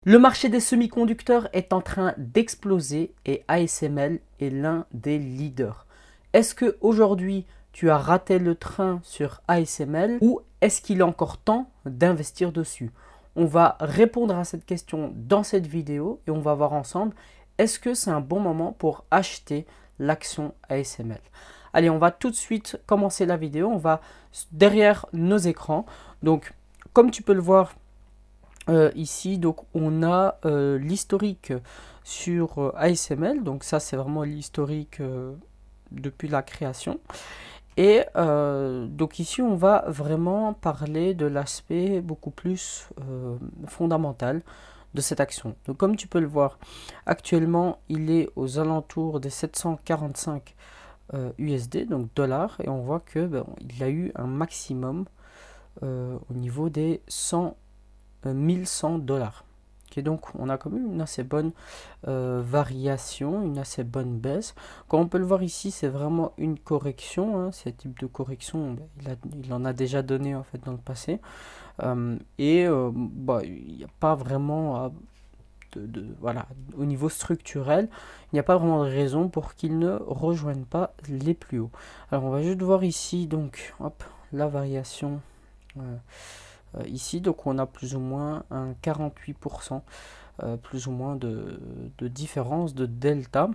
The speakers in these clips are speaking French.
Le marché des semi-conducteurs est en train d'exploser et ASML est l'un des leaders. Est-ce que aujourd'hui tu as raté le train sur ASML ou est-ce qu'il est encore temps d'investir dessus? On va répondre à cette question dans cette vidéo et on va voir ensemble est-ce que c'est un bon moment pour acheter l'action ASML. Allez, on va tout de suite commencer la vidéo. On va derrière nos écrans. Donc, comme tu peux le voir, ici, donc on a l'historique sur ASML, donc ça c'est vraiment l'historique depuis la création. Et donc ici on va vraiment parler de l'aspect beaucoup plus fondamental de cette action. Donc comme tu peux le voir, actuellement il est aux alentours des 745 USD, donc dollars, et on voit que il a eu un maximum au niveau des 1100 dollars. Okay, donc on a quand même une assez bonne variation, une assez bonne baisse. Comme on peut le voir ici, c'est vraiment une correction, hein. Ce type de correction, il en a déjà donné en fait dans le passé. Il n'y a pas vraiment voilà, au niveau structurel, il n'y a pas vraiment de raison pour qu'il ne rejoigne pas les plus hauts. Alors on va juste voir ici donc hop, la variation. Ici, donc on a plus ou moins un 48%, plus ou moins de différence de delta.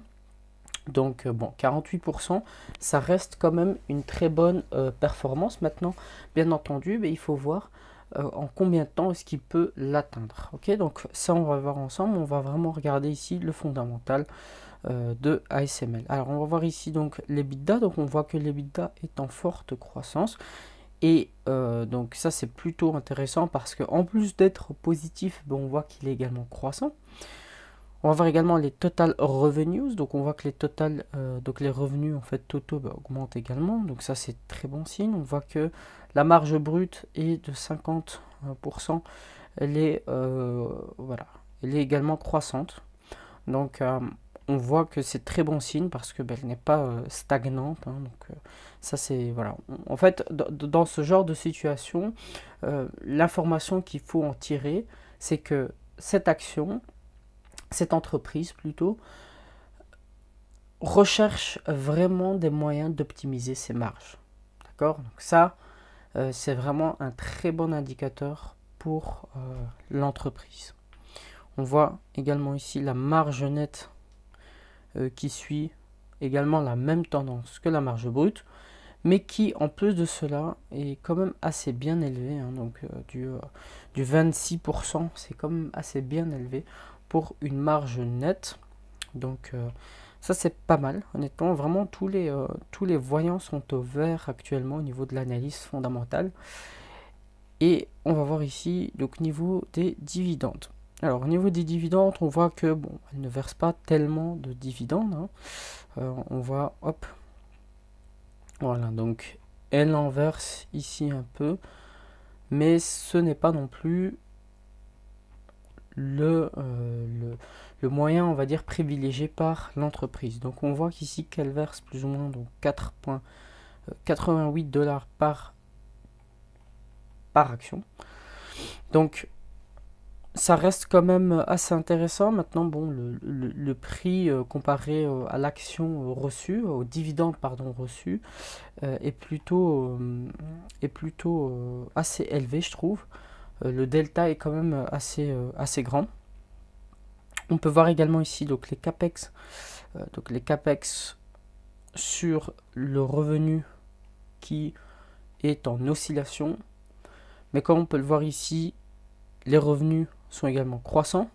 Donc bon, 48%, ça reste quand même une très bonne performance. Maintenant, bien entendu, il faut voir en combien de temps est-ce qu'il peut l'atteindre. Ok, donc ça on va voir ensemble. On va vraiment regarder ici le fondamental de ASML. Alors on va voir ici donc l'EBITDA. Donc on voit que l'EBITDA est en forte croissance. Et donc ça c'est plutôt intéressant parce qu'en plus d'être positif, on voit qu'il est également croissant. On va voir également les total revenues, donc on voit que les revenus en fait totaux augmentent également, donc ça c'est très bon signe. On voit que la marge brute est de 50%, elle est également croissante. Donc on voit que c'est très bon signe parce que elle n'est pas stagnante, hein, donc ça c'est voilà. En fait, dans ce genre de situation, l'information qu'il faut en tirer, c'est que cette entreprise plutôt, recherche vraiment des moyens d'optimiser ses marges. D'accord? Donc ça, c'est vraiment un très bon indicateur pour l'entreprise. On voit également ici la marge nette qui suit également la même tendance que la marge brute, mais qui en plus de cela est quand même assez bien élevé, hein, donc du 26%, c'est quand même assez bien élevé pour une marge nette. Donc ça c'est pas mal, honnêtement, vraiment tous les voyants sont au vert actuellement au niveau de l'analyse fondamentale. Et on va voir ici donc niveau des dividendes. Alors au niveau des dividendes, on voit que elle ne verse pas tellement de dividendes, hein. On voit, hop, voilà, donc elle en verse ici un peu, mais ce n'est pas non plus le moyen, on va dire, privilégié par l'entreprise. Donc on voit qu'ici qu'elle verse plus ou moins donc 4,88 dollars par action. Donc ça reste quand même assez intéressant. Maintenant, le prix comparé à l'action reçue, au dividende reçu, est plutôt assez élevé, je trouve. Le delta est quand même assez grand. On peut voir également ici donc les capex, sur le revenu qui est en oscillation. Mais comme on peut le voir ici, les revenus sont également croissants.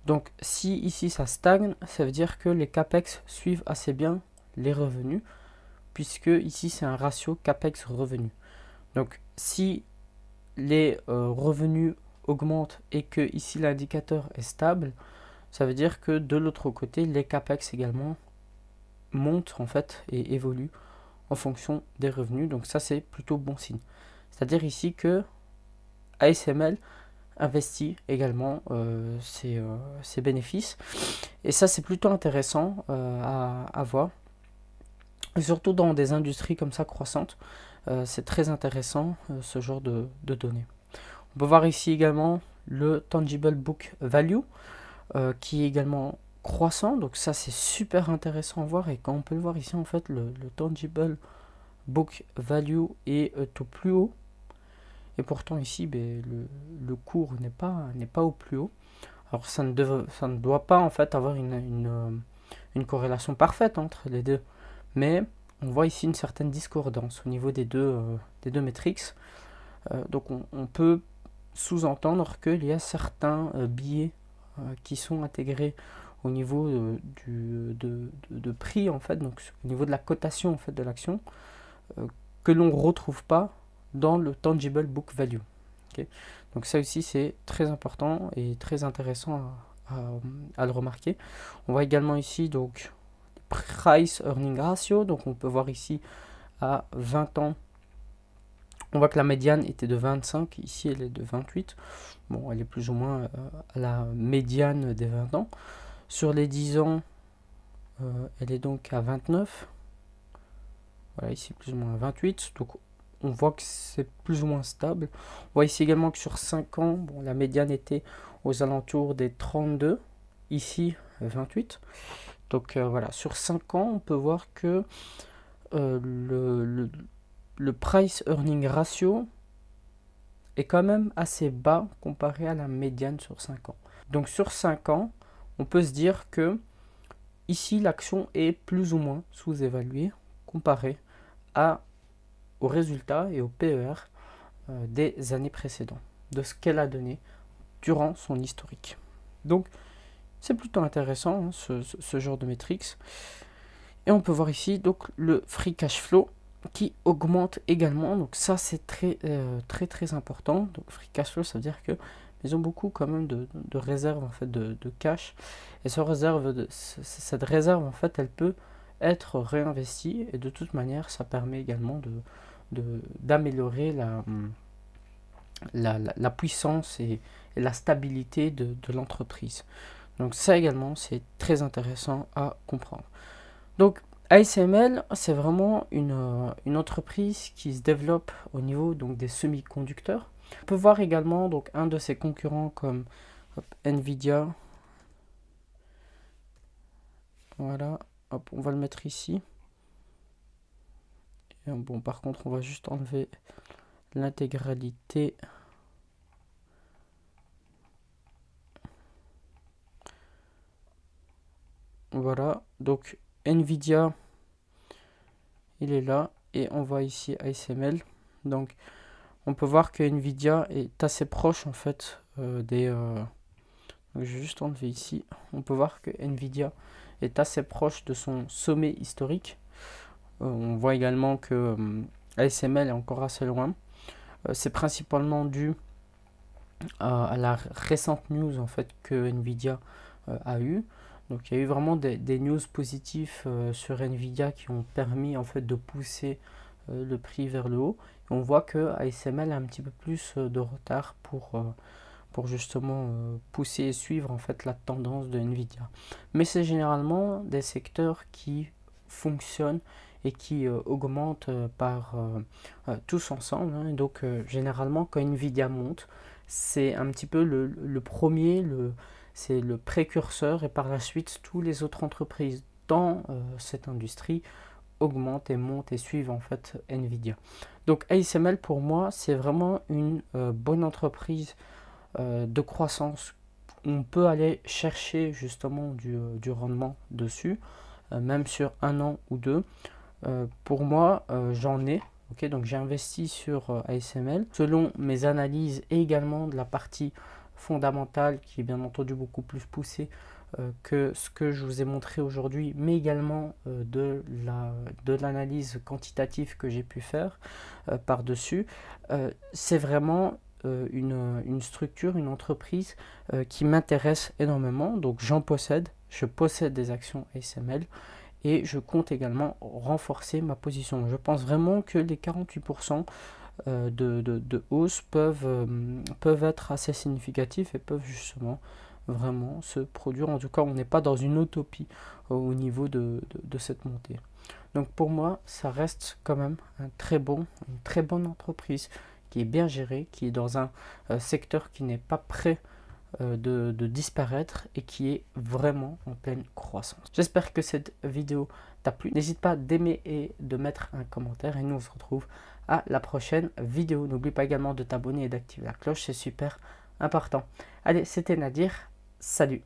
Donc si ici ça stagne, ça veut dire que les capex suivent assez bien les revenus, puisque ici c'est un ratio capex revenu. Donc si les revenus augmentent et que ici l'indicateur est stable, ça veut dire que de l'autre côté les capex également montent en fait et évoluent en fonction des revenus. Donc ça c'est plutôt bon signe. C'est-à-dire ici que ASML investit également ses bénéfices, et ça c'est plutôt intéressant à voir, et surtout dans des industries comme ça croissantes. C'est très intéressant ce genre de données. On peut voir ici également le Tangible Book Value qui est également croissant. Donc ça c'est super intéressant à voir, et quand on peut le voir ici en fait le Tangible Book Value est au plus haut, et pourtant ici ben, le cours n'est pas au plus haut. Alors ça ne doit pas en fait avoir une corrélation parfaite entre les deux, mais on voit ici une certaine discordance au niveau des deux métriques. Donc on peut sous-entendre qu'il y a certains biais qui sont intégrés au niveau de prix en fait, donc au niveau de la cotation en fait de l'action, que l'on ne retrouve pas dans le Tangible Book Value. Okay. Donc ça aussi c'est très important et très intéressant à le remarquer. On voit également ici donc Price Earning Ratio, donc on peut voir ici à 20 ans, on voit que la médiane était de 25, ici elle est de 28. Bon, elle est plus ou moins à la médiane des 20 ans. Sur les 10 ans, elle est donc à 29. Voilà, ici plus ou moins à 28. Donc on voit que c'est plus ou moins stable. On voit ici également que sur 5 ans, bon, la médiane était aux alentours des 32. Ici, 28. Donc voilà, sur 5 ans, on peut voir que le Price Earning Ratio est quand même assez bas comparé à la médiane sur 5 ans. Donc sur 5 ans, on peut se dire que ici l'action est plus ou moins sous-évaluée comparé aux résultats et au PER des années précédentes, de ce qu'elle a donné durant son historique. Donc c'est plutôt intéressant hein, ce genre de métriques. Et on peut voir ici donc le free cash flow qui augmente également. Donc ça c'est très important. Donc free cash flow, ça veut dire que ils ont beaucoup quand même de réserves en fait de cash. Et cette réserve en fait elle peut être réinvestie, et de toute manière ça permet également d'améliorer la puissance et la stabilité de l'entreprise. Donc ça également c'est très intéressant à comprendre. Donc ASML, c'est vraiment une entreprise qui se développe au niveau donc, des semi-conducteurs. On peut voir également donc, un de ses concurrents comme Nvidia. Voilà, hop, on va le mettre ici. Et bon, par contre, on va juste enlever l'intégralité. Voilà, donc Nvidia, il est là, et on voit ici ASML. Donc on peut voir que Nvidia est assez proche en fait des... donc, je vais juste enlever ici. On peut voir que Nvidia est assez proche de son sommet historique. On voit également que ASML est encore assez loin. C'est principalement dû à la récente news en fait que Nvidia a eu. Donc il y a eu vraiment des news positifs sur Nvidia qui ont permis en fait de pousser le prix vers le haut. Et on voit que ASML a un petit peu plus de retard pour justement pousser et suivre en fait la tendance de Nvidia. Mais c'est généralement des secteurs qui fonctionnent et qui augmentent tous ensemble. Hein. Donc généralement quand Nvidia monte, c'est un petit peu le premier, c'est le précurseur, et par la suite toutes les autres entreprises dans cette industrie augmentent et montent et suivent en fait Nvidia. Donc ASML pour moi c'est vraiment une bonne entreprise de croissance. On peut aller chercher justement du rendement dessus, même sur 1 an ou 2. Pour moi j'en ai. Okay, donc j'ai investi sur ASML selon mes analyses, et également de la partie fondamentale qui est bien entendu beaucoup plus poussée que ce que je vous ai montré aujourd'hui, mais également de l'analyse quantitative que j'ai pu faire par-dessus. C'est vraiment une structure, une entreprise qui m'intéresse énormément. Donc je possède des actions ASML. Et je compte également renforcer ma position. Je pense vraiment que les 48% de hausse peuvent être assez significatifs et peuvent justement vraiment se produire. En tout cas, on n'est pas dans une utopie au niveau de cette montée. Donc pour moi, ça reste quand même une très bonne entreprise qui est bien géré, qui est dans un secteur qui n'est pas prêt de disparaître et qui est vraiment en pleine croissance. J'espère que cette vidéo t'a plu. N'hésite pas d'aimer et de mettre un commentaire et nous on se retrouve à la prochaine vidéo. N'oublie pas également de t'abonner et d'activer la cloche, c'est super important. Allez, c'était Nadir, salut!